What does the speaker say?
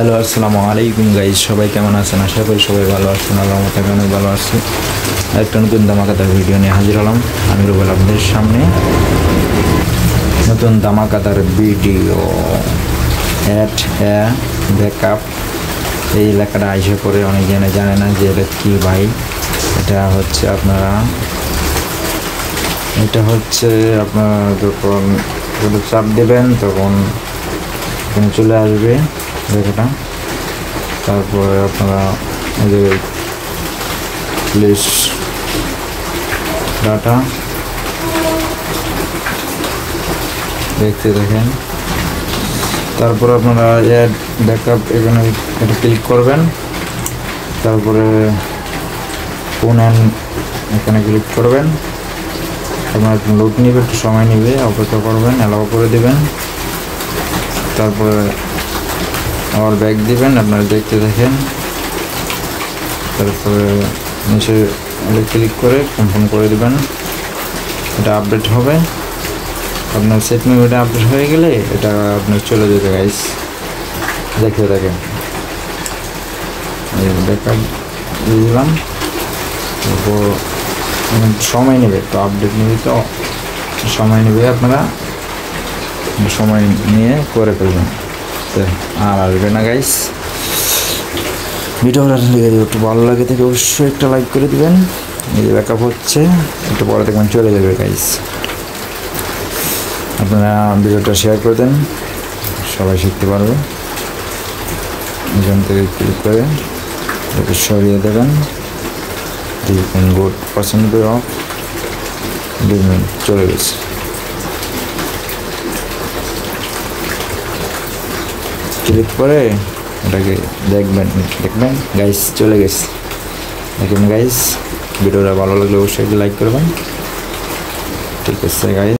Hello আসসালামু আলাইকুম guys, সবাই কেমন আছেন? আশা করি সবাই ভালো আছেন। আল্লাহর মতো অনেক ভালো আছি। একটা নতুন ধামাকাদার ভিডিও নিয়ে হাজির হলাম আমি রুবেল আপনাদের সামনে। নতুন ধামাকাদার ভিডিও অ্যাট ব্যাকআপ, এই লেখাটা আইসা করে অনেক জনে জানে না যে এটা কী ভাই। এটা হচ্ছে আপনারা যখন চাপ দেবেন তখন এখানে চলে আসবে লেখাটা। তারপরে আপনারা প্লিজ ডাটা দেখতে দেখেন। তারপর আপনারা অ্যাড ব্যাকআপ এখানে এটা ক্লিক করবেন। তারপরে ফোন এখানে ক্লিক করবেন। আপনার লোড নেবে, একটু সময় নেবে, অপেক্ষা করবেন, অ্যালাউ করে দেবেন। তারপরে আবার ব্যাক দিবেন, আপনারা দেখতে দেখেন। তারপরে নিচে ক্লিক করে কনফার্ম করে দেবেন। এটা আপডেট হবে। আপনার সেট মেমোরিটা আপডেট হয়ে গেলে এটা আপনার চলে যাবে গাইস। দেখতে দেখেন, ব্যাকআপ দিয়ে দিলাম। তারপর সময় নেবে, তো আপডেট নেবে, তো সময় নেবে, আপনারা সময় নিয়ে করে ফেলবেন, আর আসবে না গাইস। ভিডিওটা একটু ভালো লাগে থেকে অবশ্যই একটা লাইক করে দিবেন। এই যে ব্যাকআপ হচ্ছে, একটু পরে দেখবেন চলে যাবে গাইস। আপনারা ভিডিওটা শেয়ার করে দেন, সবাই শিখতে পারবে। এখান থেকে ক্লিক করে এটাকে সরিয়ে দেবেন। গুড পার্সেন্ট অফ চলে গেছে। ক্লিক করে এটাকে দেখবেন গাইস, চলে গেছে। দেখেন গাইস, ভিডিওটা ভালো লাগলে অবশ্যই লাইক করবেন। ঠিক আছে গাইস।